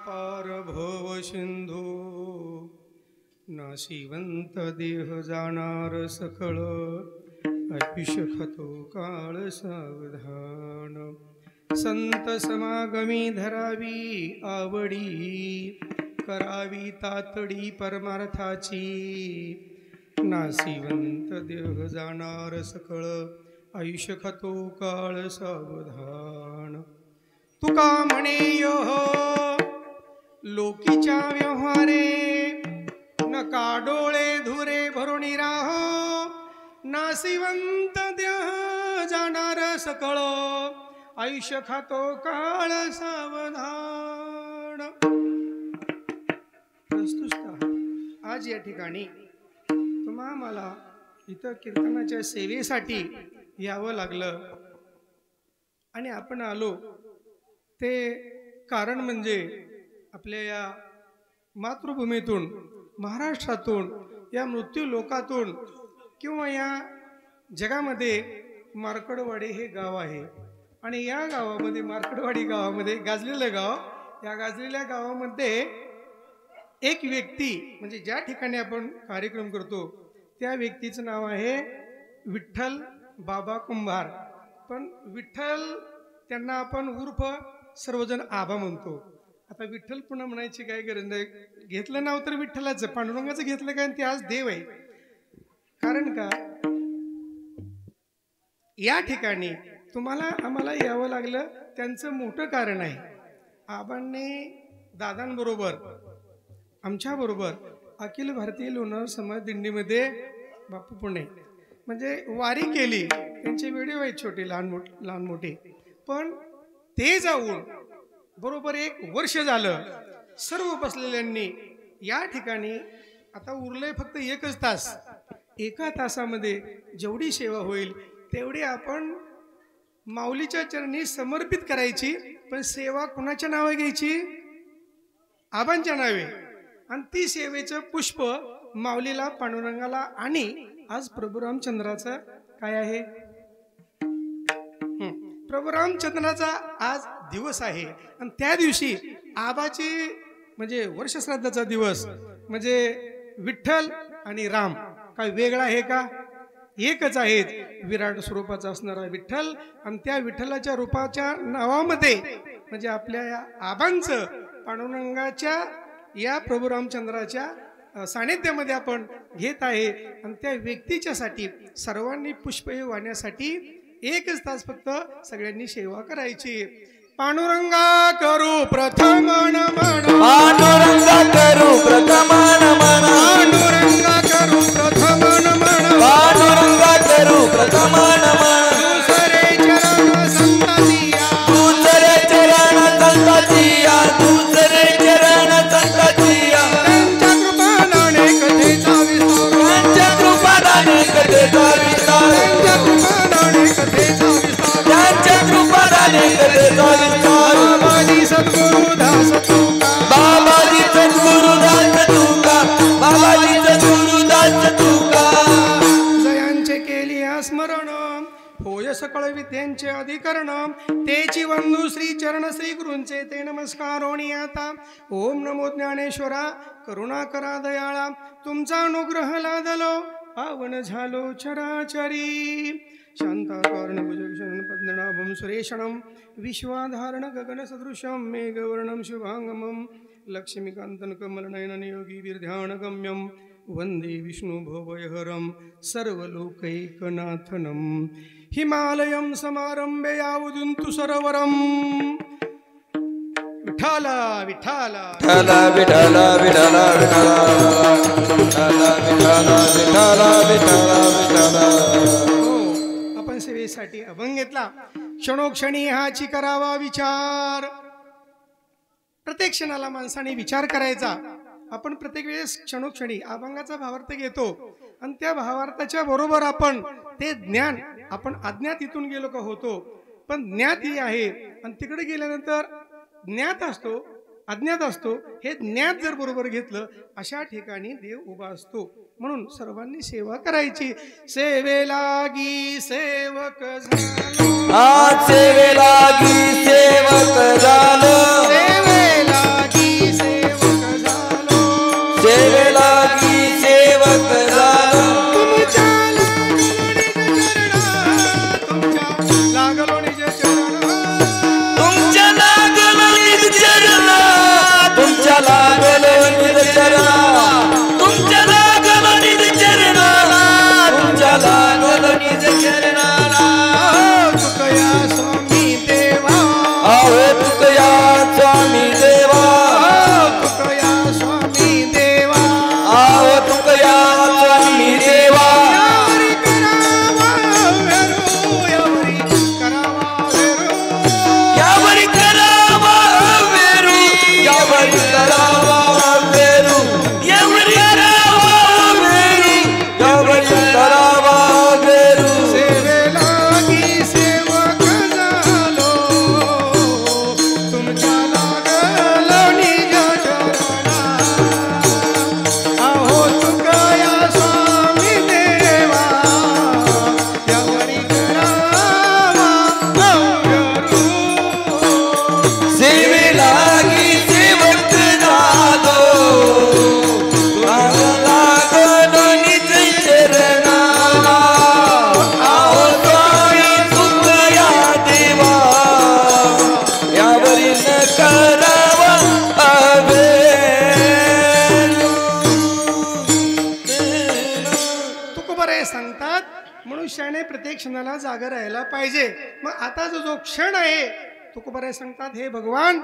पार भव सिंधू नाशिवंत देह जाणार सकळ आयुष्य खातो काळ सावधान संत समागमी धरावी आवडी करावी तातडी परमार्थाची नाशिवंत देह जाणार सकळ आयुष्य खातो काळ सावधान तुका म्हणे लोकीच्या व्यवहारे नका डोळे धुरे भरून राहो नाशिवंत देह जाणार सकळ आयुष्य खातो काळ सावधान। प्रस्तुत आज या ठिकाणी तुम्हा मला इथं कीर्तनाच्या सेवेसाठी यावं लागलं आणि आपण आलो ते कारण म्हणजे आपल्या या मातृभूमीतून महाराष्ट्रातून या मृत्यू लोकातून किंवा या जगामध्ये मार्कडवाडी हे गाव आहे आणि या गावामध्ये मार्कडवाडी गावामध्ये गाजलेलं गाव या गाजलेल्या गावामध्ये एक व्यक्ती म्हणजे ज्या ठिकाणी आपण कार्यक्रम करतो त्या व्यक्तीचं नाव आहे विठ्ठल बाबा कुंभार। पण विठ्ठल त्यांना आपण उर्फ सर्वजण आबा म्हणतो। आता विठ्ठल पुन्हा म्हणायची काय गरज नाही, घेतलं नाव तर विठ्ठलाचं पांडुरंगाचं घेतलं काय ते आज देव आहे। कारण का या ठिकाणी तुम्हाला आम्हाला यावं लागलं त्यांचं मोठं कारण आहे। आबांनी दादांबरोबर आमच्याबरोबर अखिल भारतीय लोणार समाज दिंडीमध्ये बापू पुणे म्हणजे वारी केली। त्यांचे व्हिडिओ आहेत छोटे लहान मोठे, पण ते जाऊन बरोबर 1 वर्ष झालं सर्व बसलेल्यांनी या ठिकाणी आता उरलंय फक्त 1च तास, 1 तासामध्ये जेवढी सेवा होईल तेवढी आपण माऊलीच्या चरणी समर्पित करायची। पण सेवा कुणाच्या नावे घ्यायची? आबांच्या नावे। आणि ती सेवेचं पुष्प माऊलीला पांडुरंगाला आणि आज प्रभू रामचंद्राचा काय आहे प्रभू रामचंद्राचा आज दिवस आहे आणि त्या दिवशी आबाची म्हणजे वर्षश्राद्धाचा दिवस म्हणजे विठ्ठल आणि राम काय वेगळा आहे का? एकच आहेत। विराट स्वरूपाचा असणारा विठ्ठल आणि त्या विठ्ठलाच्या रूपाच्या नावामध्ये म्हणजे आपल्या या आबांचं पांडुरंगाच्या या प्रभू रामचंद्राच्या सानिध्यामध्ये आपण घेत आहे आणि त्या व्यक्तीच्या साठी सर्वांनी पुष्पे वाहण्यासाठी 1च तास फक्त सगळ्यांनी सेवा करायची। पांडुरंगा करू प्रथम नमन पांडुरंगा करू प्रथम नमन पांडुरंगा करू प्रथम नमन पांडुरंगा करू प्रथम नमन दुसरे चरण संतातिया दूसरे चरण संतातिया त्यांच्या कृपादाने कथेचा विस्तार त्यांच्या कृपादाने कथेचा विस्तार बाबाजी सद्गुरु दास तुका बाबाजी सद्गुरु दास तुका बाबाजी सद्गुरु दास तुका जयांचे केली स्मरण होय सकळ विद्यांचे अधिकरण तेची वंदू श्री चरण श्री गुरूंचे ते नमस्कारोणी आता। ओम नमो ज्ञानेश्वरा करुणा करा दयाळा तुमचा अनुग्रह लादलो पावन झालो चराचरी शांताकारण भुजभूषण पद्मनाभं सुरेशणं विश्वाधारण गगन सदृशं मेघवर्णं शुभांगमं लक्ष्मीकांतं कमलनयनं योगी विध्यानगम्यं वंदे विष्णु भवयहरं सर्वलोकैकनाथनं हिमालयं समारंभे यावदुन्तु सरोवरं विठ्ठला विठ्ठला विठ्ठला विठ्ठला विठ्ठला विठ्ठला विठ्ठला विठ्ठला विठ्ठला विठ्ठला। आपण सेवेसाठी अभंग घेतला। क्षणोक्षणी हाची करावा विचार। प्रत्येक क्षणाला माणसाने विचार करायचा। आपण प्रत्येक वेळेस क्षणोक्षणी अभंगाचा भावार्थ घेतो आणि त्या भावार्थाच्या बरोबर आपण ते ज्ञान आपण अज्ञात इथून गेलो का होतो, पण ज्ञात ही आहे आणि तिकडे गेल्यानंतर ज्ञात असतो अज्ञात असतो। हे ज्ञात जर बरोबर घेतलं अशा ठिकाणी देव उभा असतो। म्हणून सर्वांनी सेवा करायची। सेवेलागी सेवक झालो आज सेवेलागी सेवक झालो सेवेलागी क्षणाला जागा राहायला पाहिजे. मग आता जो क्षण आहे तुकोबाराय सांगतात, हे भगवान,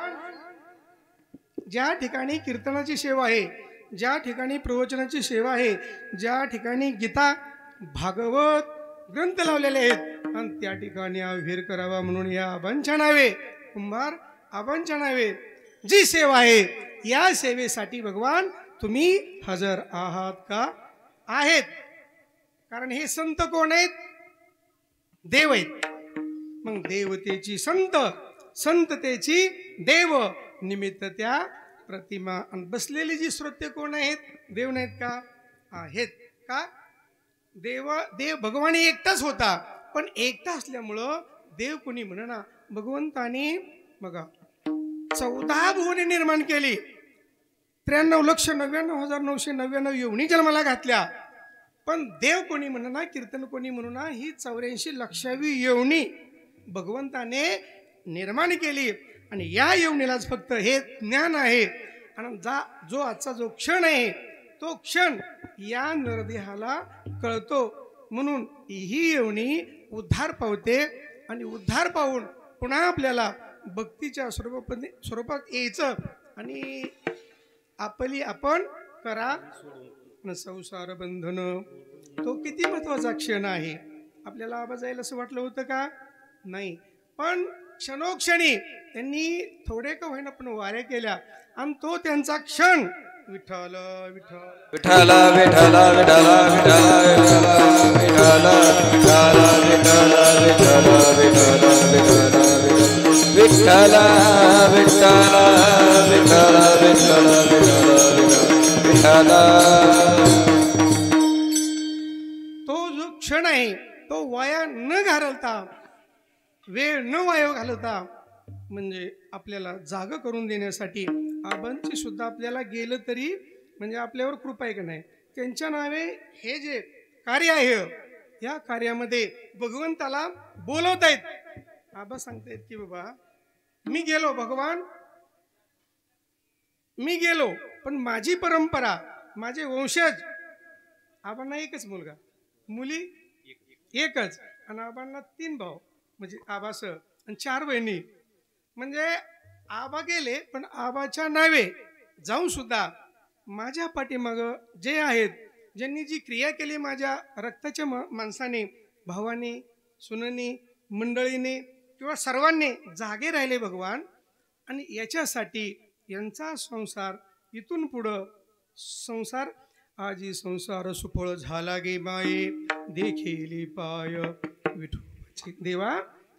ज्या ठिकाणी कीर्तनाची सेवा आहे, ज्या ठिकाणी प्रवचनाची सेवा आहे, ज्या ठिकाणी गीता भागवत ग्रंथ लावलेले आहेत आणि त्या ठिकाणी अविर करावा म्हणून या आबांच्या नावे, कुंभार आबांच्या नावे जी सेवा आहे, या सेवेसाठी भगवान तुम्ही हजर आहात का? आहेत. कारण हे संत कोण आहेत? देव आहेत. मग देवतेची संत, संततेची देव, निमित्त त्या प्रतिमा. आणि बसलेली जी श्रोते कोण आहेत? देव नाहीत का? आहेत. का? देव भगवान एकटाच होता, पण एकटा असल्यामुळं देव कोणी म्हणना. भगवंताने बघा 14 भुवने निर्माण केली, 93,99,999 योनी जन्माला घातल्या, पण देव कोणी म्हणना, कीर्तन कोणी म्हणना, ही 84 लक्षावी योनी भगवंताने निर्माण केली. आणि या योनीलाच फक्त हे ज्ञान आहे. आणि जो आजचा जो क्षण आहे तो क्षण या नरदेहाला कळतो. म्हणून ही योनी उद्धार पावते आणि उद्धार पाहून पुन्हा आपल्याला भक्तीच्या स्वरूपात यायचं आणि आपली आपण करा संसार बंधन. तो किती महत्वाचा क्षण आहे. आपल्याला आबा जायला असं वाटलं होतं का? नाही. पण क्षणोक्षणी त्यांनी थोडे का होईना पण वाऱ्या केल्या आणि तो त्यांचा क्षण विठ्ठल विठ्ठल विठ्ठल विठ्ठल विठ्ठल विठ्ठल विठ्ठल विठ्ठल विठ्ठल विठ्ठल विठ्ठल विठ्ठल विठ्ठल. तो जो क्षण आहे तो वाया न घालता, वेळ न वाया घालवता, म्हणजे आपल्याला जागा करून देण्यासाठी आबांची सुद्धा आपल्याला गेलं तरी म्हणजे आपल्यावर कृपा आहे का नाही. त्यांच्या नावे हे जे कार्य आहे, या कार्यामध्ये भगवंताला बोलवतायत. आबा सांगतायत की बाबा मी गेलो, भगवान मी गेलो, पण माझी परंपरा, माझे वंशज, आबांना एकच मुलगा, मुली एकच, आणि आबांना 3 भाऊ म्हणजे आबास आणि 4 बहिणी. म्हणजे आबा गेले पण आबाच्या नावे जाऊन सुद्धा माझ्या पाठीमाग जे आहेत, ज्यांनी जी क्रिया केली माझ्या रक्ताच्या माणसाने, भावाने, सुननी, मंडळीने किंवा सर्वांनी जागे राहिले भगवान. आणि याच्यासाठी यांचा संसार इथून पुढं संसार आजी संसार सुफळ झाला गे माये देखीली पाय विठू देवा.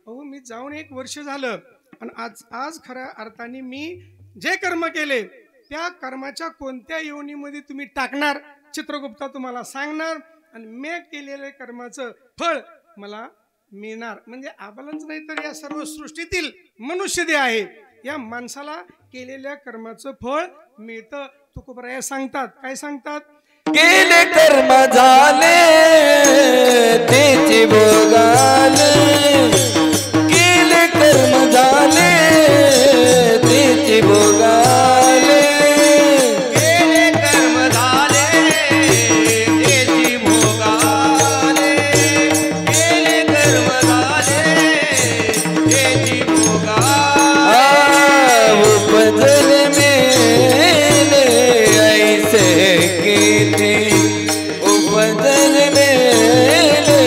अहो मी जाऊन 1 वर्ष झालं आणि आज खऱ्या अर्थाने मी जे कर्म केले त्या कर्माच्या कोणत्या योनीमध्ये तुम्ही टाकणार चित्रगुप्ता तुम्हाला सांगणार आणि मी केलेल्या कर्माचं फळ मला मिळणार. म्हणजे आबालाच नाही तर या सर्व सृष्टीतील मनुष्य जे आहे या माणसाला केलेल्या कर्माचं फळ मिळतं. तुकोबराया सांगतात, काय सांगतात? केले कर्म झाले तेचे भोगाले, केले कर्म झाले तेचे भोगाले, केले कर्म झाले तेचे भोगाले, केले कर्म झाले तेचे भोगाले. उपजल मेले ऐसे कीर्ती, उपजल मेले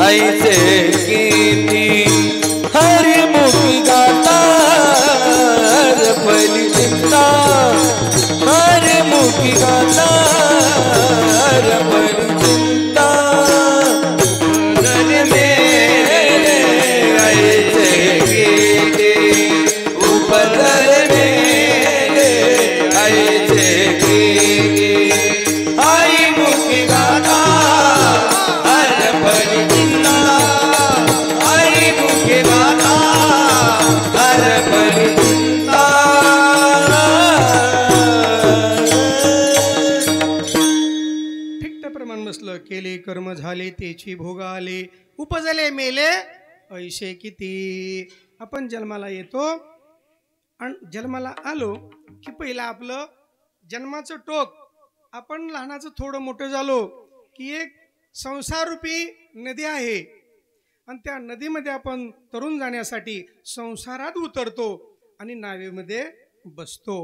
ऐसे कीर्ती, हरिमुखी गाता रपली चिंता, हरिमुखी गाता रपली चिंता. उपजल मेले ऐसे कीर्ती, उपजल मेले ऐसे कीर्ती, हरिमुखी गाता रपली चिंता, हरिमुखी गाता रपली चिंता. ठिकट प्रमाण बसलं. केले कर्म झाले तेची भोगाले, उपजले मेले ऐसे किती. आपण जन्माला येतो आणि जन्माला आलो की पहिलं आपलं जन्माचं टोक, आपण लहानाचं थोडं मोठं झालो की एक संसाररूपी नदी आहे आणि त्या नदीमध्ये आपण तरुण जाण्यासाठी संसारात उतरतो आणि नावेमध्ये बसतो.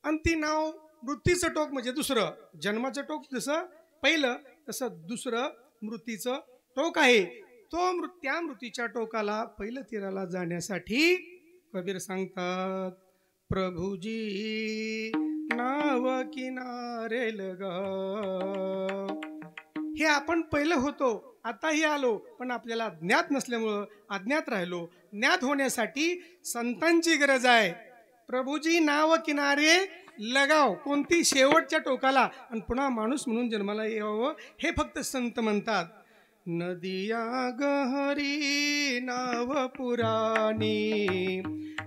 आणि ती नाव मृत्यूचं टोक म्हणजे दुसरं, जन्माचं टोक जसं पहिलं तसं दुसरं मृत्यूचं टोक आहे. त्या मृत्यूच्या टोकाला पहिलं तीराला जाण्यासाठी कबीर सांगतात, प्रभुजी नाव किनारे लगाव. हे आपण पहिलं होतो, आताही आलो, पण आपल्याला ज्ञात नसल्यामुळं अज्ञात राहिलो. ज्ञात होण्यासाठी संतांची गरज आहे. प्रभुजी नाव किनारे लगाव, कोणती शेवटच्या टोकाला, आणि पुन्हा माणूस म्हणून जन्माला यावं हे फक्त संत म्हणतात. नदिया गहरी नाव पुराणी,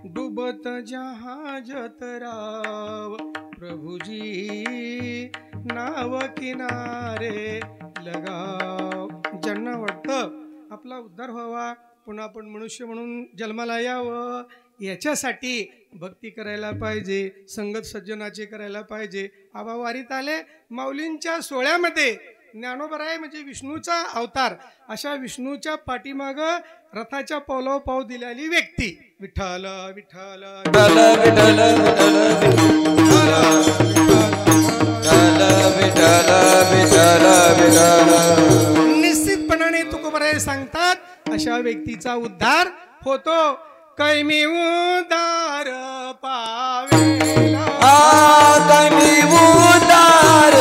डुबत जहाज तराव. प्रभुजी नाव किनारे लगाव. ज्यांना वाटतं आपला उद्धार व्हावा, पुन्हा आपण मनुष्य म्हणून जन्माला यावं, याच्यासाठी भक्ती करायला पाहिजे, संगत सज्जनाचे करायला पाहिजे. आबा वारीत आले, माऊलींच्या सोहळ्यामध्ये ज्ञानोबराय म्हणजे विष्णूचा अवतार, अशा विष्णूच्या पाठीमाग रथाच्या पावलावर पाव दिलेली व्यक्ती. विठ्ठल विठ्ठल निश्चितपणाने तुकोबराय सांगतात अशा व्यक्तीचा उद्धार होतो. कैमी उद्धार पावेना, कैमी उद्धार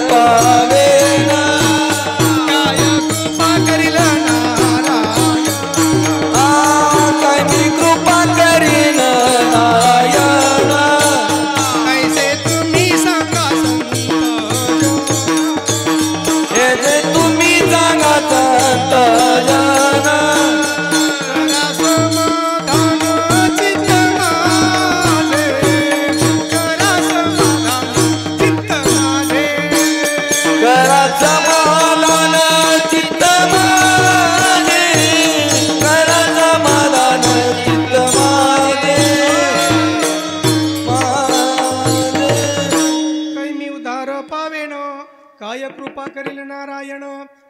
पावेना, काय कृपा करील नारायण, कैमी कृपा करील नारायण. कैसे तुम्ही सांगा संत, हे जे तुम्ही सांगा संत जन. कृपा करील नारायण.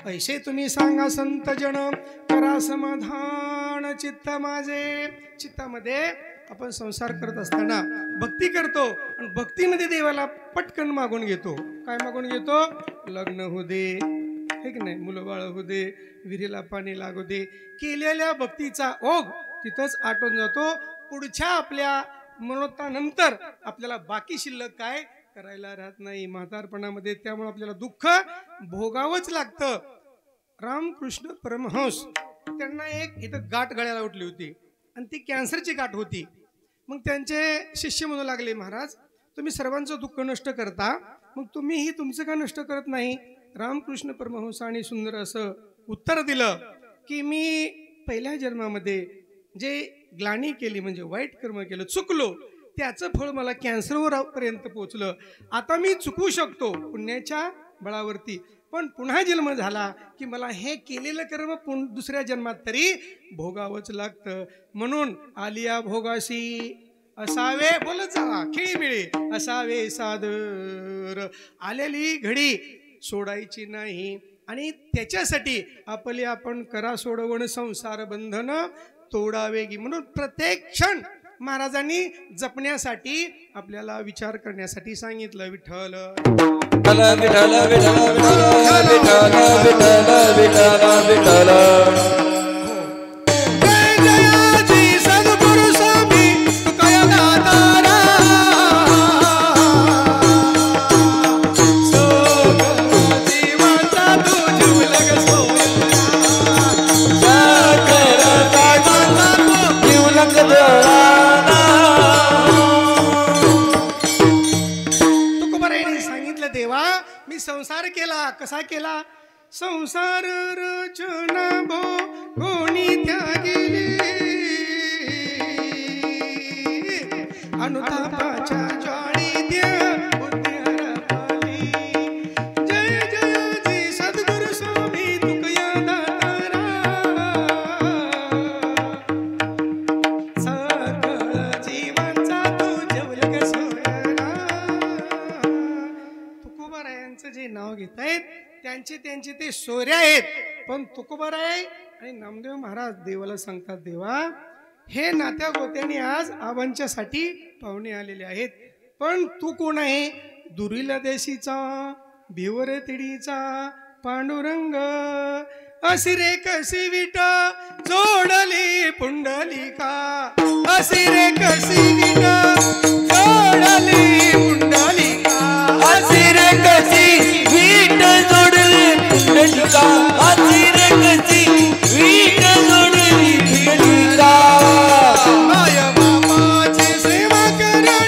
ऐसे तुम्ही सांगा संत जन, करा समाधान चित्त माझे. चित्तामध्ये आपण संसार करत असताना भक्ती करतो, आणि भक्तीमध्ये देवाला पटकन मागून घेतो. काय मागून घेतो? लग्न होऊ दे, हे की नाही, मुलं बाळ होऊ दे, विहिरीला पाणी लागू दे. केलेल्या भक्तीचा ओघ तिथंच आटून जातो. पुढच्या आपल्या मनोत्तानंतर आपल्याला बाकी शिल्लक काय करायला राहत नाही म्हातारपणामध्ये. त्यामुळे आपल्याला दुःख भोगावंच लागतं. रामकृष्ण परमहंस त्यांना एक इथं गाठ गळ्याला उठली होती, आणि ती कॅन्सरची गाठ होती. मग त्यांचे शिष्य म्हणू लागले, महाराज तुम्ही सर्वांचं दुःख नष्ट करता, मग तुम्हीही तुमचं का नष्ट करत नाही? रामकृष्ण परमहंसाने सुंदर असं उत्तर दिलं की मी पहिल्या जन्मामध्ये जे ग्लानी केली म्हणजे वाईट कर्म केलं, चुकलो, त्याचं फळ मला कॅन्सरवर पर्यंत पोचलं. आता मी चुकू शकतो पुण्याच्या बळावरती, पण पुन्हा जन्म झाला की मला हे केलेलं कर्म दुसऱ्या जन्मात तरी भोगावंच लागतं. म्हणून आलिया भोगासी असावे, बोलत जावा खिळीमिळी, असावे सादर. आलेली घडी सोडायची नाही, आणि त्याच्यासाठी आपण करा सोडवण संसार बंधन तोडावे गी. म्हणून प्रत्येक क्षण महाराजांनी जपण्यासाठी आपल्याला विचार करण्यासाठी सांगितलं. विठ्ठल विठ्ठल विठ्ठल विठ्ठल विठ्ठल विठ्ठल विठ्ठल. संसार केला, कसा केला? संसार रचना भोगोनी त्यागिली, अनुतापाच्या ज्वाळी द्या बुद्धी हरपली. जय जय जी सद्गुरु स्वामी तुकया दातारा, सकळ जीवांचा तू जेवलग सोयरा. तुकोबारायांचं जे नाव घेत आहेत त्यांचे ते सोयरे आहेत, पण तुकोबाराय आणि नामदेव महाराज देवाला सांगतात, देवा हे नात्या गोत्याने आज आबांच्यासाठी पाहुणे आलेले आहेत, पण तू कोण आहे? दुरीला देशीचा भिवर तिडीचा पांडुरंग, अशी रे कशी विट जोडली पुंडलिका, अशी रे कशी विट जोडली पुंडलिका, अशी रे कशी वीट जोडली पुंडलिका, अशी रे कशी वीट जोडली पुंडलिका. माय बापाची सेवा करणे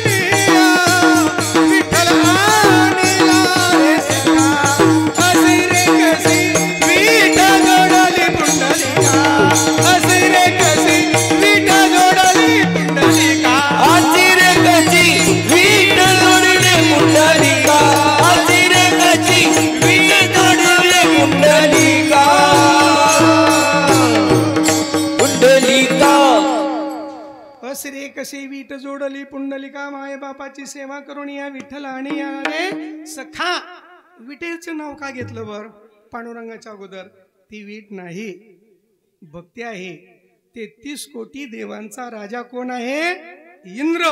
विठ्ठल आणला रे सखा, अशी रे कशी विठ जोडली पुंडलिका, अशी रे कशी विठ जोडली पुंडलिका, अशी रे कशी वीट जोडली पुंडलिका, अशी रे कशी वीट जोडली पुंडलिका. पुंडलिका अशी रे कशी वीट जोडली पुंडलिका, माय बापाची सेवा करून या विठ्ठल आणि या रे सखा. विठेचं नाव का घेतलं बर पांडुरंगाच्या अगोदर? ती वीट नाही, भक्ती आहे. 33 कोटी देवांचा राजा कोण आहे? इंद्र.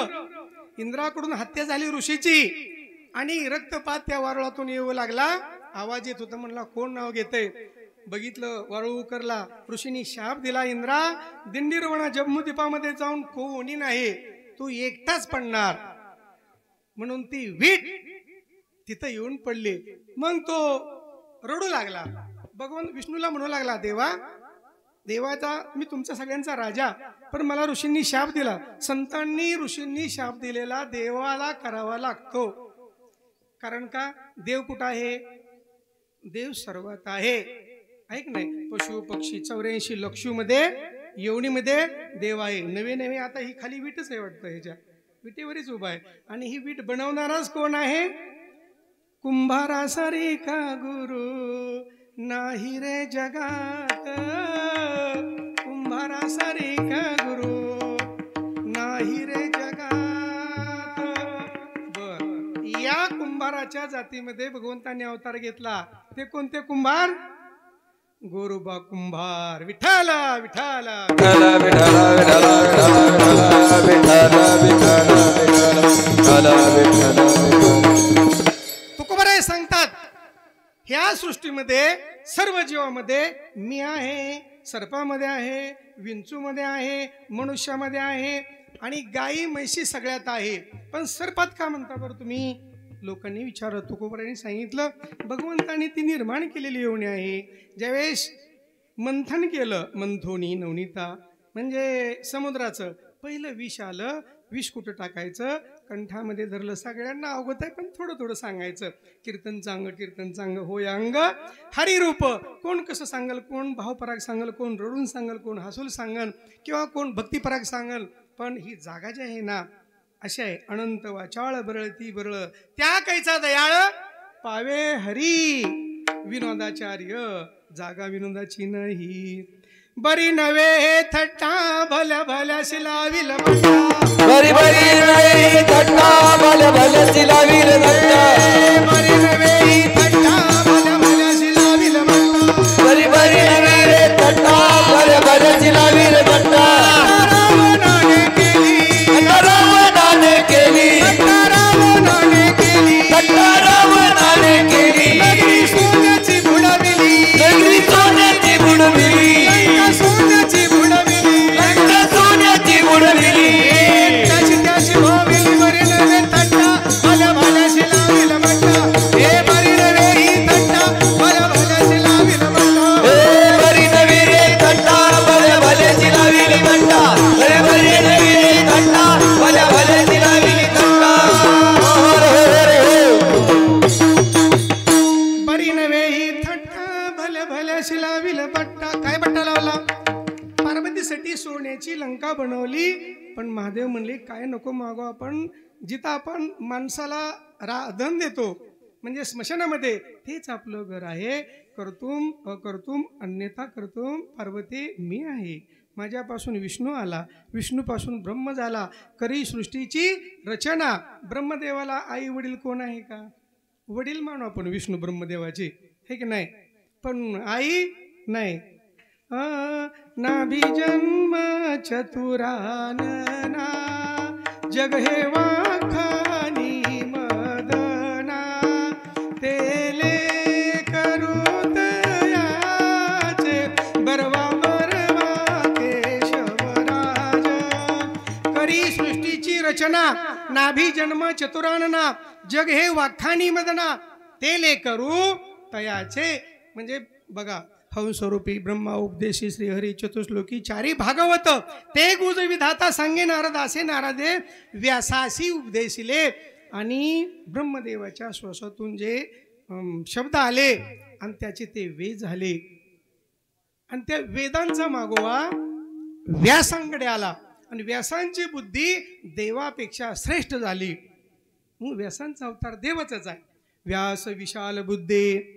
इंद्राकडून हत्या झाली ऋषीची आणि रक्तपात त्या वारुळातून येऊ लागला. आवाज येत होता, म्हणला कोण नाव घेतय? बघितलं, वारुळ उकरला. ऋषींनी शाप दिला, इंद्रा दिंडीरवणा जम्मूद्वीपामध्ये जाऊन कोणी नाही, तू एकटाच पडणार. म्हणून ती वीट तिथं येऊन पडली. मग तो रडू लागला, भगवान विष्णूला म्हणू लागला, देवा देवाचा मी तुमचा सगळ्यांचा राजा, पण मला ऋषींनी शाप दिला. संतांनी ऋषींनी शाप दिलेला देवाला करावा लागतो. कारण का? देव कुठं आहे? देव सर्वात आहे. ऐक नाही, पशु पक्षी 84 लक्षूमध्ये येवणीमध्ये देव आहे. नवे नवे आता ही खाली वीटच आहे वाटतं, ह्याच्या विटेवरच उभा आहे. आणि ही वीट बनवणाराच कोण आहे? कुंभारासारी का गुरु नाही रे जगात, कुंभारासारी का गुरु नाही रे जगात. बर, या कुंभाराच्या जातीमध्ये भगवंताने अवतार घेतला. ते कोणते कुंभार? गोरोबा कुंभार. विठ्ठल विठ्ठल विठ्ठल विठ्ठल विठ्ठल विठ्ठल विठ्ठल. तुकोबाराय सांगतात, ह्या सृष्टीमध्ये सर्व जीवामध्ये मी आहे, सर्पामध्ये आहे, विंचूमध्ये आहे, मनुष्यामध्ये आहे आणि गायी म्हैशी सगळ्यात आहे. पण सर्पात का म्हणता बरं तुम्ही? लोकांनी विचारलं. तुकोबारायांनी सांगितलं, भगवंताने ती निर्माण केलेली योनी आहे. ज्यावेळेस मंथन केलं, मंथोनी नवनीता म्हणजे समुद्राचं, पहिलं विष आलं. विष कुठं टाकायचं? कंठामध्ये धरलं. सगळ्यांना अवगत आहे, पण थोडं थोडं सांगायचं. कीर्तन चांग, कीर्तन चांग होय अंग हरिरूप. कोण कसं सांगल, कोण भावपराग सांगल, कोण रडून सांगल, कोण हसूल सांगल, किंवा कोण भक्तिपराग सांगल. पण ही जागा जी आहे ना, अशी आहे. अनंत वाचाळ बरळ ती बरळ, त्या कैचा दयाळ पावे हरी. विनोदाचार्य जागा विनोदाची नाही. बरी नवे थट्टा भल्या भल्या शिलाविल बट्टा, बरी बरी नवे थट्टा भल्या भल्या शिलाविल बट्टा, बरी नवे थट्टा भल्या भल्या शिलाविल बट्टा, बरी बरी नवे थट्टा भल्या भल्या शिलाविल बट्टा. रावणाने केली, रावणाने केली, रावणाने केली, रावणाने केली. नगरी सोन्याची बुडविली, नगरी सोन्याची बुडविली, सोन्याची बुडविली, लंका सोन्याची बुडविली. त्याची त्याची भाविली. बरी नवे थट्टा भल्या भल्या शिलाविल बट्टा, हे बरी नवे ही थट्टा भल्या भल्या शिलाविल बट्टा. ए बरी नवी रे थट्टा भल्या भल्या शिलाविल बट्टा, ए बरी नवी रे थट्टा भल्या भल्या शिलाविल बट्टा. बरी नवे ही थट्टा भल्या भल्या शिलाविल बट्टा. काय बट्टा लावला? पार्वतीसाठी सोन्याची लंका बनवली. पण महादेव म्हणले, काय नको मागो, आपण जिथं आपण माणसाला धन देतो म्हणजे स्मशानामध्ये, तेच आपलं घर आहे. कर्तुम अकर्तुम अन्यथा कर्तुम पार्वती मी आहे. माझ्यापासून विष्णू आला, विष्णूपासून ब्रह्म झाला. करी सृष्टीची रचना. ब्रह्मदेवाला आई वडील कोण आहे का? वडील मानू आपण विष्णू ब्रह्मदेवाचे, हे की नाही? पण आई नाही. नाभी जन्म चतुरानना जग हे वाखानी मदना तेले करू दयाचे बरवा बरवा केशवराज करी सृष्टीची रचना नाभी जन्म चतुरानना जग हे वाखानी मदना तेले करू तयाचे म्हणजे बघा हंसरूपी ब्रह्मा उपदेशी श्रीहरी चतुश्लोकी चारी भागवत ते गुज विधाता सांगे नारद असे नारदे व्यासासी उपदेशिले आणि ब्रह्मदेवाच्या श्वासातून जे शब्द आले आणि त्याचे ते वेद झाले आणि त्या वेदांचा मागोवा व्यासांकडे आला आणि व्यासांची बुद्धी देवापेक्षा श्रेष्ठ झाली. मग व्यासांचा अवतार देवाचाच आहे. व्यास विशाल बुद्धे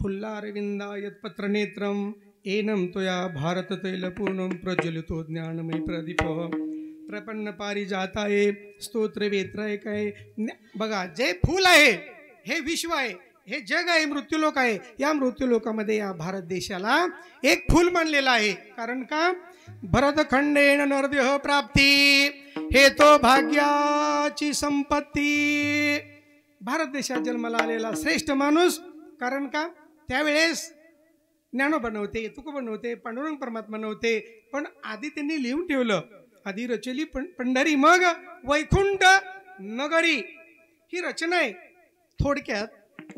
फुल्लारविंदा यत्पत्र नेत्रम एनम त्वया भारत तैलपूर्णम प्रज्वलितो ज्ञानमय प्रदीप प्रपन्न पारिजाताये स्तोत्र वेत्रयक आहे. बघा जे फूल आहे हे विश्व आहे, हे जग आहे, मृत्यूलोक आहे. या मृत्यूलोकामध्ये या भारत देशाला एक फूल मानलेलं आहे. कारण का भरतखंडेन नरदेह प्राप्ती हे तो भाग्याची संपत्ती. भारत देशात जन्माला आलेला श्रेष्ठ माणूस. कारण का त्यावेळेस ज्ञानोबा नव्हते, तुकोबा नव्हते, पांडुरंग परमात्मा नव्हते. पण आधी त्यांनी लिहून ठेवलं. आधी रचली पंढरी मग वैकुंठ नगरी ही रचना आहे. थोडक्यात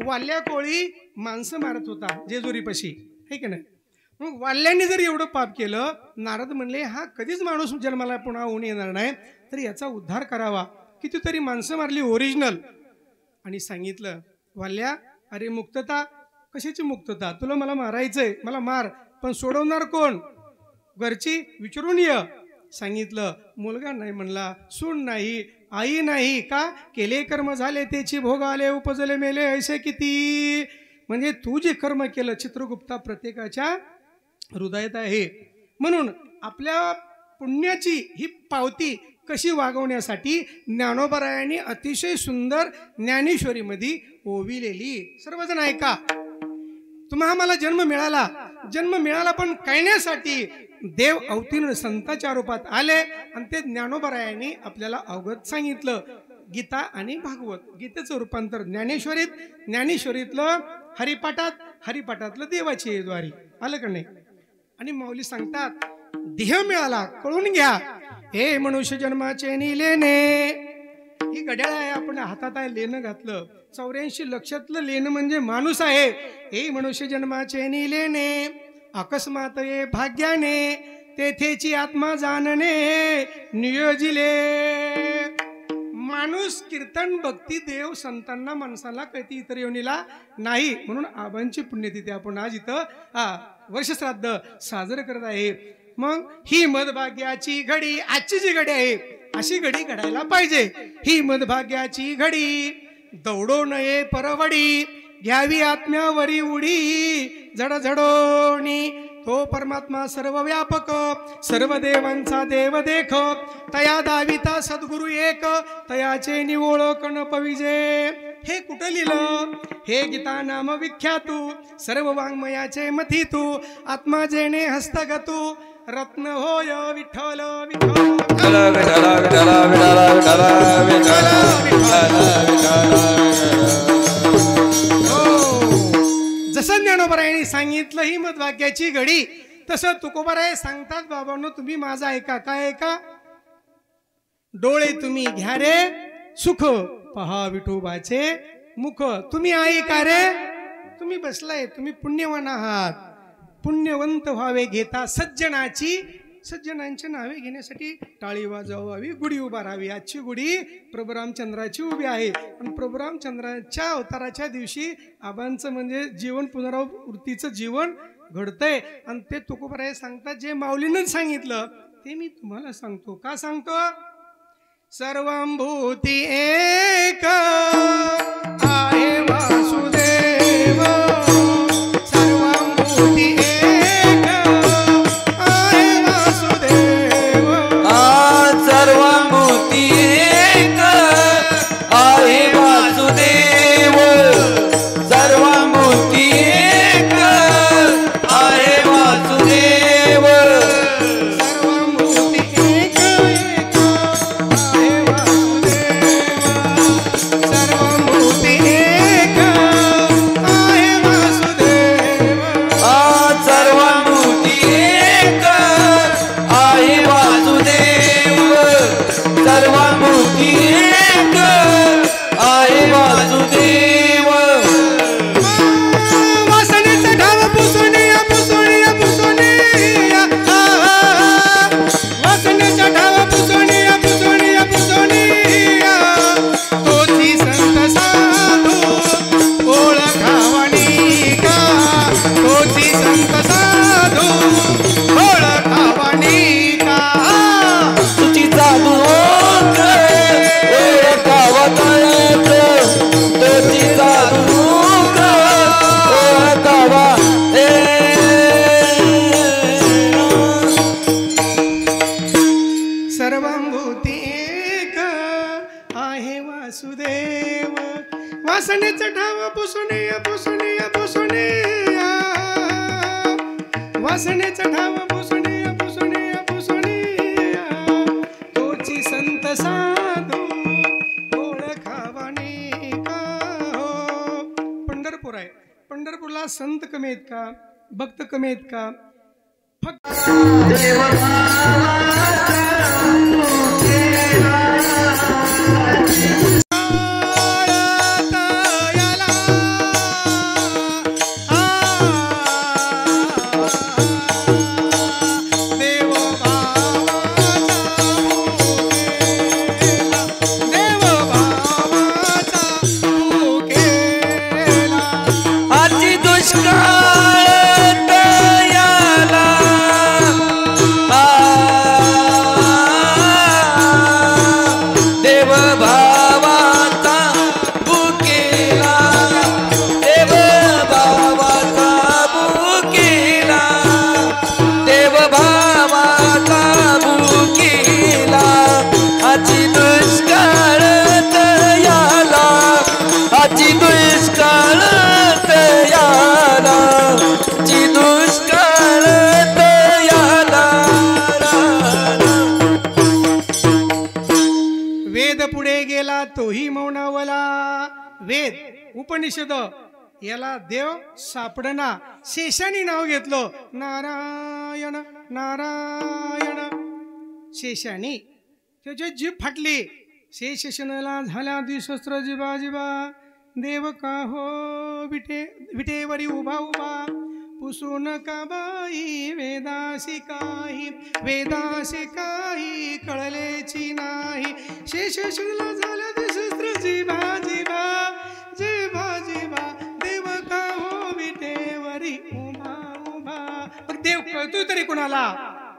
वाल्या कोळी माणसं मारत होता जेजुरीपाशी, है की नाही. मग वाल्यांनी जर एवढं पाप केलं, नारद म्हणले हा कधीच माणूस जन्माला पुन्हा होऊन येणार नाही, तर याचा उद्धार करावा. कितीतरी माणसं मारली ओरिजिनल. आणि सांगितलं वाल्या अरे मुक्तता कशाची मुक्तता, तुला मला मारायचंय, मला मार, पण सोडवणार कोण, घरची विचारून ये. सांगितलं मुलगा नाही म्हणला, सून नाही, आई नाही, का केले कर्म झाले त्याची भोग आले, उपजले मेले ऐसे किती. म्हणजे तू जे कर्म केलं चित्रगुप्ता प्रत्येकाच्या हृदयात आहे. म्हणून आपल्या पुण्याची ही पावती कशी वागवण्यासाठी ज्ञानोबरायांनी अतिशय सुंदर ज्ञानेश्वरीमध्ये ओविलेली. सर्वजण ऐका. तुम्हा मला जन्म मिळाला पण कळण्यासाठी देव अवतीर्ण संतांच्या रूपात आले आणि ते ज्ञानोबरायांनी आपल्याला अवगत सांगितलं. गीता आणि भागवत, गीतेचं रूपांतर ज्ञानेश्वरीत, ज्ञानेश्वरीतलं हरिपाठातलं देवाची द्वारी. आलं का नाही. आणि माऊली सांगतात देह मिळाला कळून घ्या, हे मनुष्य जन्माचे लेणे. ही घड्याळ आहे, आपण हातात आहे, लेणं घातलं. 84 लक्षातलं लेणं म्हणजे माणूस आहे. हे मनुष्य जन्माचे लेणे अकस्मात ये भाग्याने तेथेची आत्मा जाणणे नियोजिले. माणूस कीर्तन भक्ती देव संतांना माणसाला कळती, इतर योनीला नाही. म्हणून आबांची पुण्यतिथी आपण आज इथं वर्षश्राद्ध साजरं करत आहे. मग ही मदभाग्याची घडी, आजची जी घडी आहे अशी घडी घडायला पाहिजे. ही मदभाग्याची घडी दौडो नये परवडी, घ्यावी आत्म्यावरी उडी झडझडोणी. तो परमात्मा सर्व व्यापक, सर्व देवांचा देव देख, तया दाविता सद्गुरु एक, तयाचे निवोळकण पविजे. हे कुठं लिहिलं, हे गीता नाम विख्यातू, सर्व वाङ्मयाचे मथितू, आत्मा जेणे हस्तगतू, रत्न होय विठ्ठल विठ्ठल. जसं ज्ञानोबरायांनी सांगितलं ही मदभाग्याची घडी, तसं तुकोबाराय सांगतात बाबांनो तुम्ही माझा ऐका. काय ऐका, डोळे तुम्ही घ्या रे सुख, पहा विठोबाचे मुख. तुम्ही ऐका रे, तुम्ही बसलाय, तुम्ही पुण्यवान आहात. पुण्यवंत व्हावे घेता सज्जनांची नावे घेण्यासाठी टाळी वाजवावी, गुढी उभारावी. आजची गुढी प्रभू रामचंद्राची उभी आहे. आणि प्रभू रामचंद्राच्या अवताराच्या दिवशी आबांचं म्हणजे जीवन पुनरावृत्तीचं जीवन घडतंय. आणि ते तुकोबाराय सांगतात जे माऊलीनं सांगितलं ते मी तुम्हाला सांगतो. का सांगतो, सर्वंभूती एक आहे वासुदेव, सर्वंभूती एक आहे वासुदेव, सर्वंभूती एक आहे वासुदेव, सर्वंभूती एक आहे वासुदेव. वसुदेव वासनेचा ठाव पुसणे पुसणे पुसणे वासनेचा ठाव पुसणे पुसणे पुसणे तोची संत साधू ओळखावाने का हो. पंढरपूर आहे, पंढरपूरला संत कमी आहेत का, भक्त कमी आहेत का? फक्त तोही मौनावला. वेद उपनिषद याला देव सापडना, शेषानी नाव घेतलं नारायण नारायण. शेषानी त्याची जीभ फाटली, शेषशनला झाला द्विशस्त्र जिबा जिबा. देव का हो विटेवरी उभा उभा पुसून का बाई वेदासी काही कळलेची नाही. शेषशनला झाला द्विशस्त्र जिबा जिबा जिबा जिबा. देव का हो विटेवरी उभा उभा. पण देव कळतोय तरी कोणाला?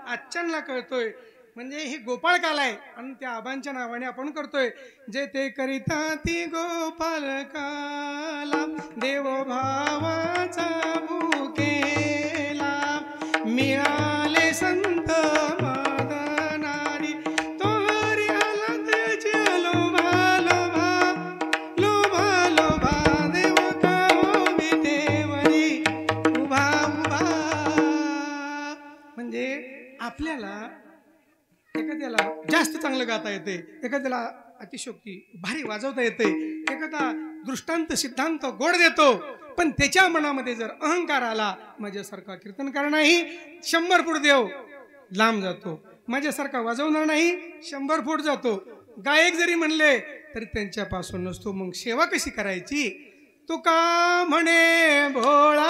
आच्चांना कळतोय. म्हणजे हे गोपाळ काल आहे आणि त्या आबांच्या नावाने आपण करतोय. जे ते करिता ती गोपाल काला देव भावाचा भूकेला. मिळाले संत मदनारी तोहरी आला त्याची लोभा लोभा लोभा लोभा. देव का हो विटेवरी उभा उभा. म्हणजे आपल्याला एखाद्याला जास्त चांगलं गाता येते, एखाद्याला अतिशयोक्ती भारी वाजवता येते, एखादा दृष्टांत सिद्धांत गोड देतो, पण त्याच्या मनामध्ये जर अहंकार आला, माझ्यासारखा कीर्तनकार नाही 100 फूट देव लांब जातो, माझ्यासारखा वाजवणार नाही 100 फूट जातो. गायक जरी म्हणले तरी त्यांच्यापासून नसतो. मग सेवा कशी करायची? तुका म्हणे भोळा,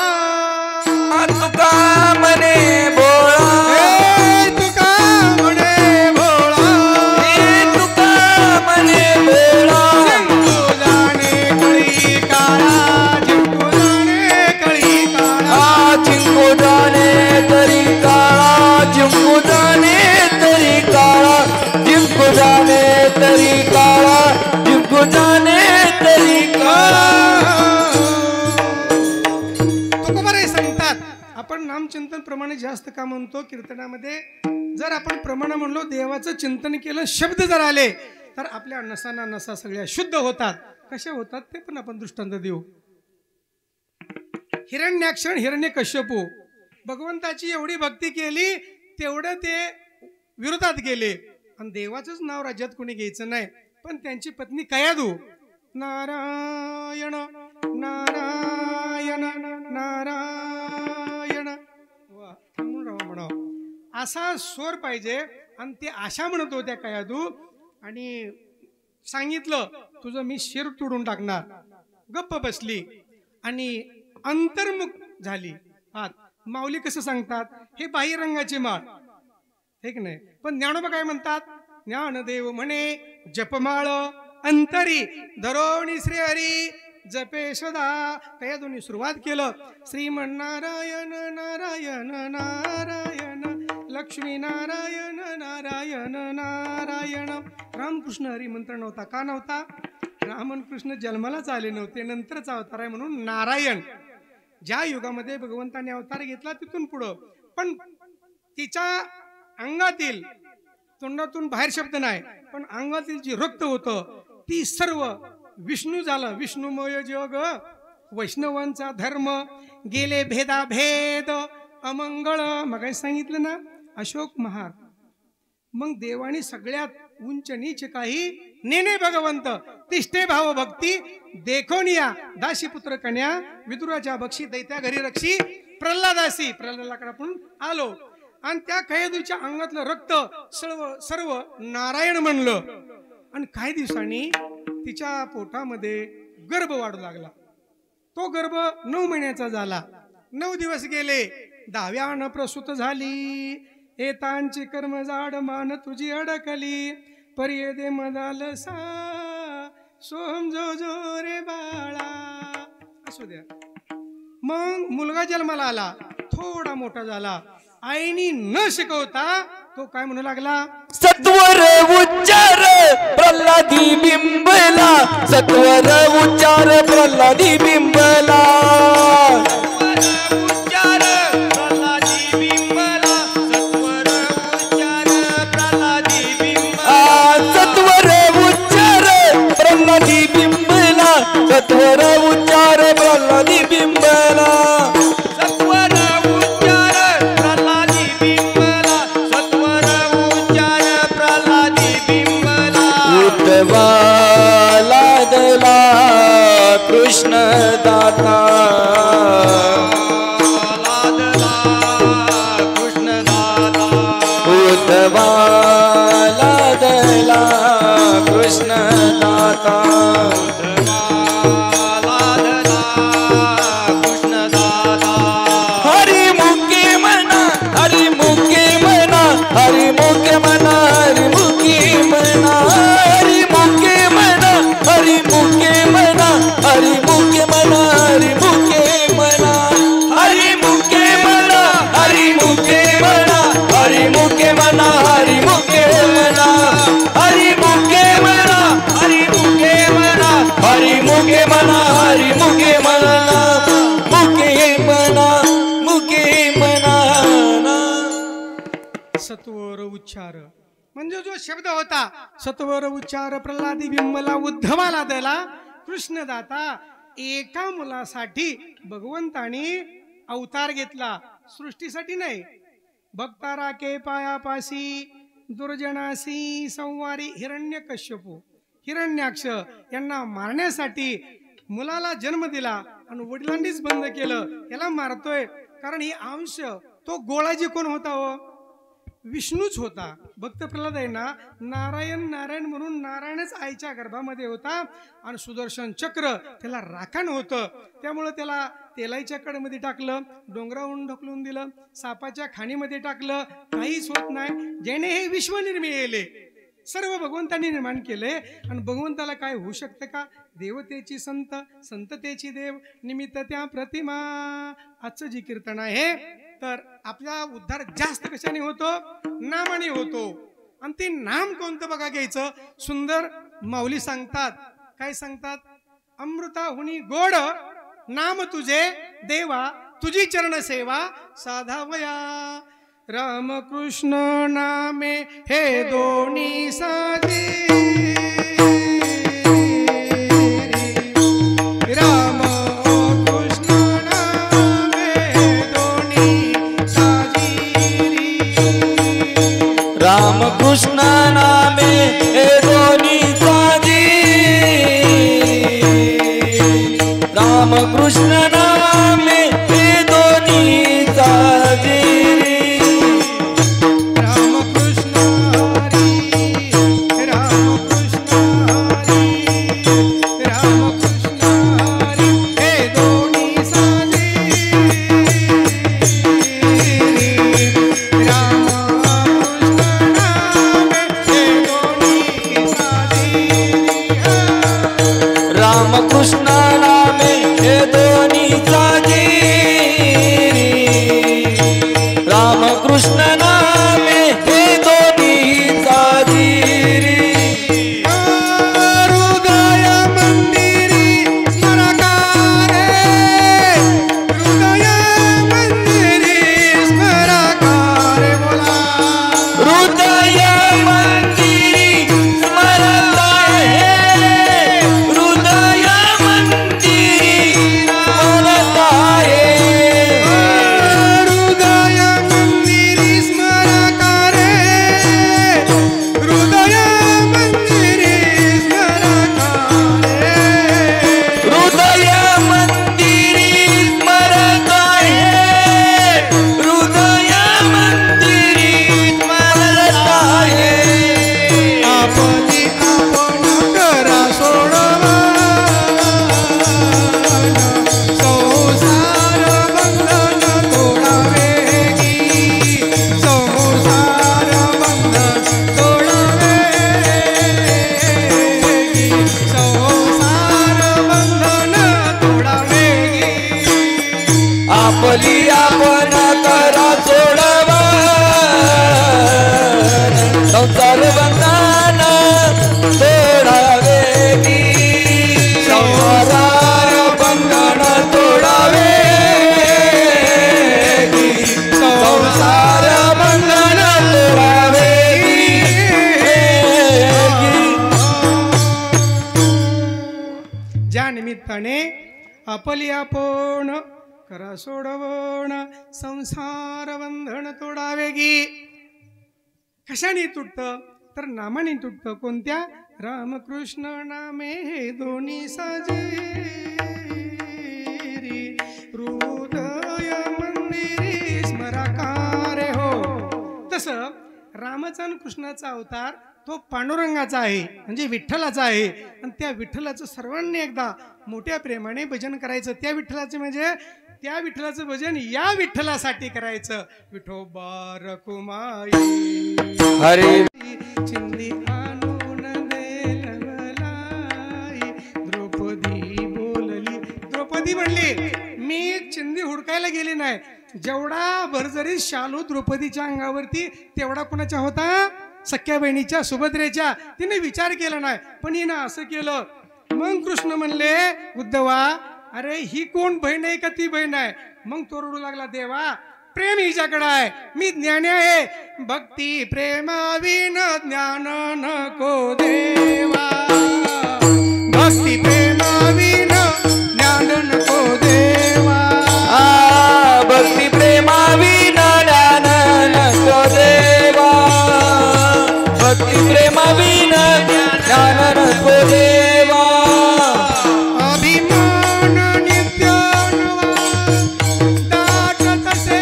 तुका म्हणे भोळा, तुका म्हणे नामचिंतन प्रमाणे जास्त का म्हणतो कीर्तनामध्ये? जर आपण प्रमाण म्हणलो, देवाचं चिंतन केलं, शब्द जर आले तर आपल्या नसांना नसा सगळ्या शुद्ध होतात. कशा होतात ते पण आपण दृष्टांत देऊ. हिरण्याक्ष हिरण्यकश्यपू भगवंताची एवढी भक्ती केली तेवढं ते विरोधात गेले आणि देवाचंच नाव राज्यात कोणी घ्यायचं नाही. पण त्यांची पत्नी कयादू नारायण नारायण नारायण म्हणा असा स्वर पाहिजे. आणि ते आशा म्हणत होत्या कयादू आणि सांगितलं तुझं मी शिर तोडून टाकणार. गप्प बसली आणि अंतर्मुख झाली. माऊली कसं सांगतात, हे बाह्य रंगाची माळ, ठीक नाही. पण ज्ञानोबा काय म्हणतात? ज्ञानदेव म्हणे जपमाळ अंतरी धरोणी श्री हरी जपे सदा. कयादूंनी सुरुवात केलं, श्रीमन्नारायण नारायण नारायण लक्ष्मी नारायण नारायण नारायण. रामकृष्ण हरी मंत्र नव्हता. का नव्हता? रामन कृष्ण जन्मालाच आले नव्हते, नंतरचा अवतार आहे म्हणून नारायण. ज्या युगामध्ये भगवंताने अवतार घेतला तिथून पुढं. पण तिच्या अंगातील, तोंडातून बाहेर शब्द नाही, पण अंगातील जे रक्त होतं ती सर्व विष्णू झालं, विष्णुमय जग वैष्णवांचा धर्म, गेले भेदाभेद अमंगळ. मग सांगितलं ना अशोक महार. मग देवानी सगळ्यात उंच नीच काही नेने भगवंत, तिष्ठे भाव भक्ती देखोनिया, दासी पुत्र कन्या विदुराच्या बक्षी, दैत्या घरी रक्षी प्रल्हादासी. प्रल्हादाकडे आपण आलो आणि त्या कैदूच्या अंगातलं रक्त सर्व नारायण म्हणलं. आणि काही दिवसांनी तिच्या पोटामध्ये गर्भ वाढू लागला. तो गर्भ 9 महिन्याचा झाला. 9 दिवस गेले, 10व्यानं प्रसूत झाली. एतांची कर्म जाड मान तुझी अडकली, पर्ये दे मदालसा सोहम जो जो रे बाळा. असू द्या. मग मुलगा जन्माला आला, थोडा मोठा झाला. आईनी न शिकवता तो काय म्हणू लागला, सत्वर उच्चार प्रल्हादी बिंबला, सत्वर उच्चार प्रल्हादी बिंबला, उच्चार प्रल्हादी बिंबला, सत्वर उच्चार प्रल्हादी बिंबला, सत्वर उच्चार प्रल्हादी बिंबला, सत्वर उच्चार प्रल्हादी बिंबला, सत्वर उच्चार प्रल्हादी बिंबला, सत्वर उच्चार प्रल्हादी बिंबला. उद्धवा लादला कृष्ण दाता, लादला कृष्ण दाता, उद्धवा लादला कृष्ण दाता, हरी मुके मना, हरी मुके मना, हरी मुके मना, हरी मुके मना, हरी मुके मना, हरी मुके मना, हरी मुके मना, हरी मुके मना, हरी मुके मना, हरी मुके मना, हरी मुके मना, हरी मुके मना, हरी मुके मना, हरी मुके मना, हरी मुके मना, हरी मुके मना, मुके मना, मुके मना. सत्वर उच्चार म्हणजे जो शब्द होता सत्वर उच्चार प्रल्हादी बिंबला, उद्धवाला दिला कृष्णदाता. एका मुलासाठी भगवंताने अवतार घेतला, सृष्टीसाठी नाही. भक्तारा के पायापासी दुर्जनासी संवारी हिरण्यकश्यपू हिरण्याक्ष यांना मारण्यासाठी मुलाला जन्म दिला आणि वडिलांनीच बंद केलं. याला मारतोय कारण ही अंश. तो गोळाजी कोण होता हो? विष्णूच होता. भक्त प्रल्हाद आहे ना, नारायण नारायण म्हणून नारायणच आईच्या गर्भामध्ये होता आणि सुदर्शन चक्र त्याला राखण होतं. त्यामुळं त्याला तेलाईच्या कडेमध्ये टाकलं, डोंगरावरून ढकलून दिलं, सापाच्या खाणीमध्ये टाकलं, काहीच होत नाही. ज्याने हे विश्व निर्मिले सर्व भगवंतांनी निर्माण केले. आणि भगवंताला काय होऊ शकतं का? देवतेची संत, संततेची देव, निमित्त त्या प्रतिमा. आजचं जी कीर्तन आहे तर आपला उद्धार जास्त कशाने होतो? नामाने होतो. आणि ते नाम कोणतं बघा घ्यायचं. सुंदर माऊली सांगतात, काय सांगतात? अमृताहुनी गोड नाम तुझे देवा, तुझी चरण सेवा साधावया. रामकृष्ण नामे हे दोन्ही साजे, राम कृष्ण नामे हे दोन्ही साजी, राम कृष्ण नामे हे दोन्ही साजी, राम कृष्ण नामे हे दोन्ही साजी. राम कृष्ण नामे हे दोन्ही आपली आपण करा सोडवा संसार बंधन तोडावे की संसार बंधन तोडावे की संसार बंधन तोडावे ज्या निमित्ताने आपली आपण करा सोडवण संसार बंधन तोडावे गी. कशाने तुटतं तर नामाने तुटतं. कोणत्या? रामकृष्ण नामे हे दोन्ही साजेरी हृदय मंदिरी स्मराकारे हो. तसं रामाचा आणि कृष्णाचा अवतार तो पांडुरंगाचा आहे म्हणजे विठ्ठलाचा आहे. आणि त्या विठ्ठलाचं सर्वांनी एकदा मोठ्या प्रेमाने भजन करायचं. त्या विठ्ठलाचं म्हणजे त्या विठ्ठलाचं भजन या विठ्ठलासाठी करायचं. विठोबा रखुमाई हरे चिंदी आणून देलवलाई. द्रौपदी बोलली, द्रौपदी म्हणली मी चिंदी हुडकायला गेली नाही. जेवढा भरजरी शालू द्रौपदीच्या अंगावरती तेवढा कोणाच्या होता? सख्या बहिणीच्या सुभद्रेच्या. तिने विचार केला नाही पण हिनं असं केलं. मग कृष्ण म्हणले उद्धवा अरे ही कोण बहीण आहे का ती बहीण आहे? मग तो रडू लागला देवा प्रेम हिच्याकडे आहे, मी ज्ञानी आहे. भक्ती प्रेमाविन ज्ञान नको देवा, भक्ती प्रेमाविन ज्ञान नको देवा. भक्ती प्रेमाविन ज्ञान नको देवा, भक्ती प्रेमाविन ज्ञान नको देवा. अभिमान नित्य नवा दाट तसे,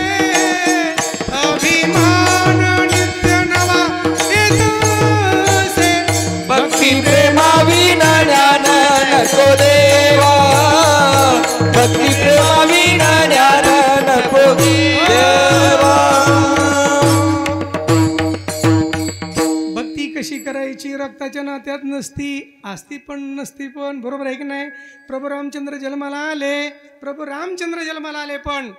अभिमान नित्य नवा तसे. भक्ती प्रेमाविन ज्ञान नको देवा, भक्ती प्रेमाविन ज्ञान नको देवा. कशी करायची? रक्ताच्या नात्यात नसती, असती पण नसती पण. बरोबर आहे की नाही? प्रभू रामचंद्र जन्माला आले, प्रभू रामचंद्र जन्माला आले पण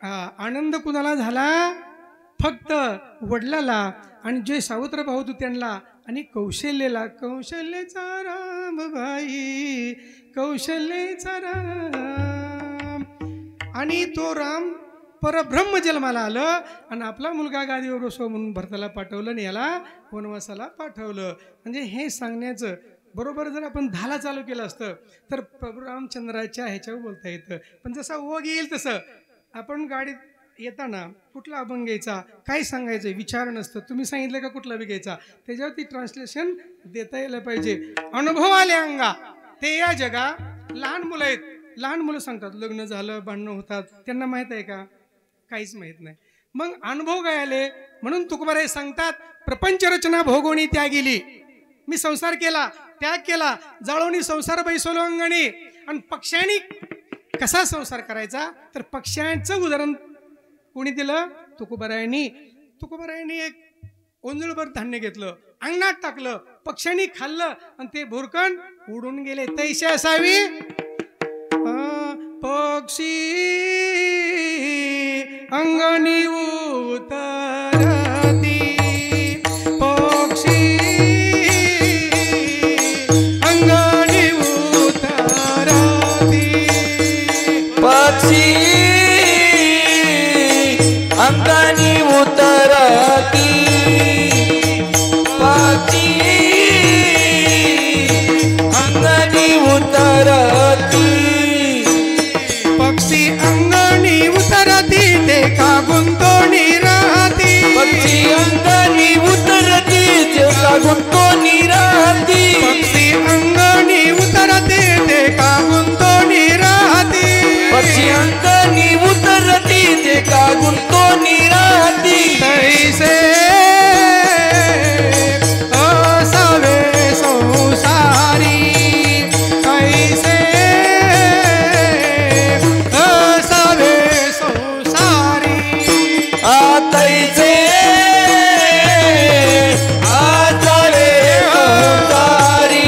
आनंद कुणाला झाला? फक्त वडिलाला आणि जे सावत्र भाऊ होते त्यांना आणि कौशल्यला. कौशल्याचा राम भाई, कौशल्याचा राम. आणि तो राम परब्रह्म जन्माला आलं आणि आपला मुलगा गादीवर बसव म्हणून भरताला पाठवलं आणि याला वनवासाला पाठवलं. म्हणजे हे सांगण्याचं बरोबर जर आपण धाला चालू केलं असतं तर प्रभू रामचंद्राच्या ह्याच्यावर बोलता येतं. पण जसा ओघ येईल तसं आपण गाडीत येताना कुठला अभंग घ्यायचा, काय सांगायचं विचार नसतं. तुम्ही सांगितलं का कुठला बी घ्यायचा, त्याच्यावरती ट्रान्सलेशन देता यायला पाहिजे. अनुभव आले अंगा ते या जगा. लहान मुलं आहेत, लहान मुलं सांगतात लग्न झालं भांडणं होतात, त्यांना माहीत आहे का? काहीच माहीत नाही. मग अनुभव काय आले म्हणून तुकोबाराय सांगतात प्रपंच रचना भोगोनी त्या गेली. मी संसार केला, त्याग केला, जाळोनी संसार बैसवलो अंगणी. आणि पक्ष्यांनी कसा संसार करायचा तर पक्ष्यांचं उदाहरण कोणी दिलं? तुकोबारायांनी. तुकोबारायांनी एक ओंजळभर धान्य घेतलं, अंगणात टाकलं, पक्ष्यांनी खाल्लं आणि ते भुरकण उडून गेले. तैसे असावी पक्षी अंगणी उतरती, पक्षी अंगणी उतरती, पक्षी अंगणी उतरती, पक्षी अंगणी उतरती. पक्षी अंगणी उतरती ते का गुंतोनी राहती, पक्षी अंगणी उतरती ते का गुंतोनी राहती, पक्षी अंगणी उतरती ते का गुंतोनी राहती, पक्षी अंगणी उतरती ते का गुंतोनी राहती. तैसे असावे संसारी, तैसे असावे संसारी. तैसे आचारे संसारी,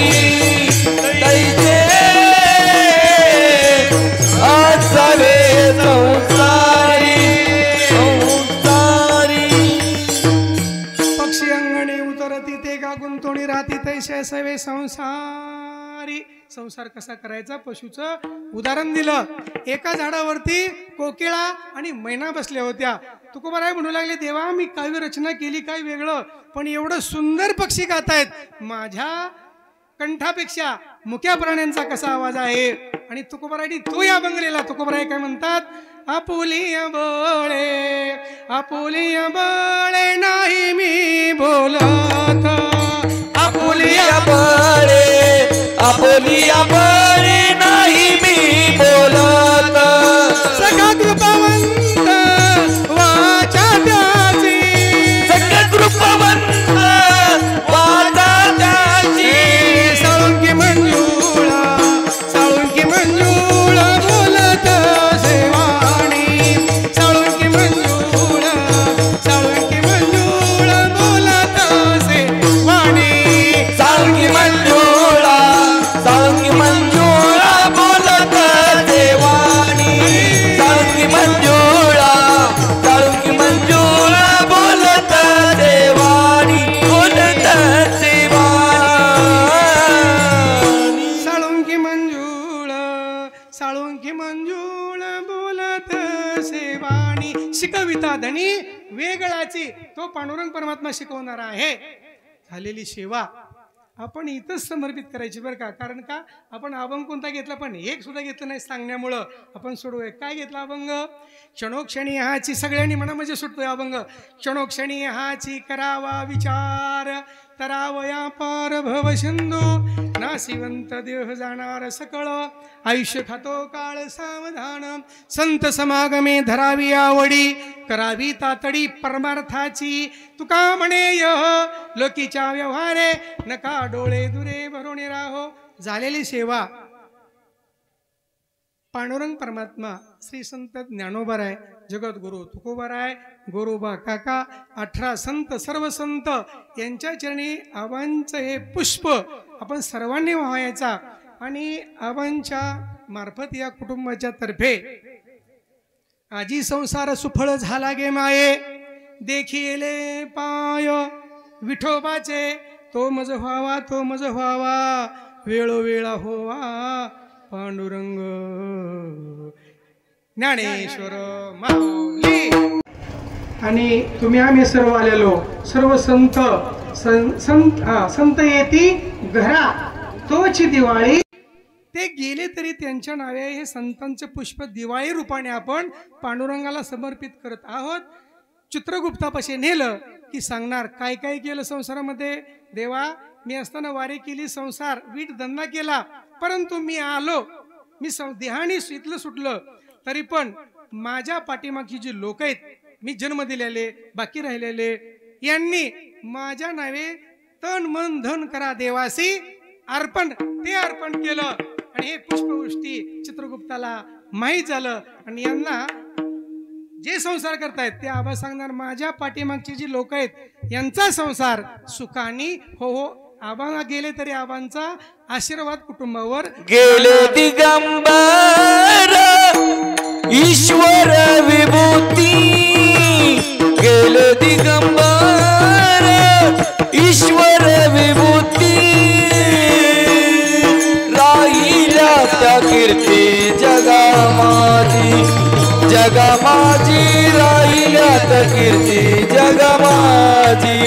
कसे सवे संसारी, संसार कसा करायचा पशुचं उदाहरण दिलं. एका झाडावरती कोकिळा आणि मैना बसल्या होत्या. तुकोबाराय म्हणू लागले, देवा मी काव्य रचना केली काय वेगळं, पण एवढं सुंदर पक्षी गातायत, माझ्या कंठापेक्षा मुक्या प्राण्यांचा कसा आवाज आहे. आणि तुकोबारायनी तो या बंगलेला. तुकोबाराय काय म्हणतात, आपुली बळे आपुली बळे नाही मी बोलत, आपुली बळे आपुली बळे नाही मी बोलत. सखा कृपावंत वाचा त्याची, सखा कृपावंत वाचा त्याची. साळुंकी मंजुळा साळुंकी मंजुळा बोलत सेवाणी, साळुंकी मंजुळा साळुंकी मंजुळा बोलत सेवाणी. साळुंकी मंजुळा साळुंकी मंजुळा बोलत देवाणी. साळुंकी मंजुळा साळुंकी मंजुळा बोलत देवाणी. बोलत देवाणी. साळुंकी मंजुळ साळुंकी मंजुळ बोलत सेवाणी. शिकविता धनी वेगळाची, तो पांडुरंग परमात्मा शिकवणारा आहे. झालेली सेवा आपण इथंच समर्पित करायची बरं का. कारण का आपण अभंग कोणता घेतला, पण एक सुद्धा घेतलं नाही सांगण्यामुळं आपण सोडूया. काय घेतला अभंग, क्षणोक्षणी हाची, सगळ्यांनी म्हणा म्हणजे सुटतोय अभंग. क्षणोक्षणी हाची करावा विचार, तरावया पार भव सिंधू, नाशिवंत देह जाणार सकळ, आयुष्य खातो काळ सावधान, संत समागमे धरावी आवडी, करावी तातडी परमार्थाची, तुका म्हणे यह लोकीच्या व्यवहारे, नका डोळे दुरे भरून राहो. झालेली सेवा पांडुरंग परमात्मा श्री संत ज्ञानोबाराय, जगद्गुरु तुकोबाराय, गोरोबा काका, 18 संत, सर्व संत यांच्या चरणी आबांचं हे पुष्प आपण सर्वांनी वाहायचा. आणि आबांच्या मार्फत या कुटुंबाच्या तर्फे आजी संसार सुफळ झाला गे माये, देखिले पाय विठोबाचे, तो मज व्हावा तो मज व्हावा, वेळोवेळा होवा पांडुरंग ज्ञानेश्वर माऊली. आणि तुम्ही आम्ही सर्व आलेलो, सर्व संत संत येती घरा तोची दिवाळी. ते गेले तरी त्यांच्या नावे हे संतांचे पुष्प दिवाळी रूपाने आपण पांडुरंगाला समर्पित करत आहोत. चित्रगुप्तापाशी नेलं की सांगणार काय काय केलं संसारामध्ये. देवा मी असताना वारी केली, संसार वीट धंदा केला, परंतु मी आलो, मी देहानी इथलं सुटलं, तरी पण माझ्या पाठीमागची जी लोक आहेत, मी जन्म दिलेले बाकी राहिलेले, यांनी माझ्या नावे तन मन धन करा देवासी अर्पण, ते अर्पण केलं. आणि हे पुष्पवृष्टी चित्रगुप्ताला माहीत झालं. आणि यांना जे संसार करतायत ते आबा सांगणार, माझ्या पाठीमागची जी लोक आहेत यांचा संसार सुखानी हो हो. आबा गेले तरी आबांचा आशीर्वाद कुटुंबावर गेले दिगंबर ईश्वर विभूती, गेले दिगंबर ईश्वर विभूती, राहिल्या त्या कीर्ती जगामाजी, जगामाजी राहिल्या त्या कीर्ती जगामाजी.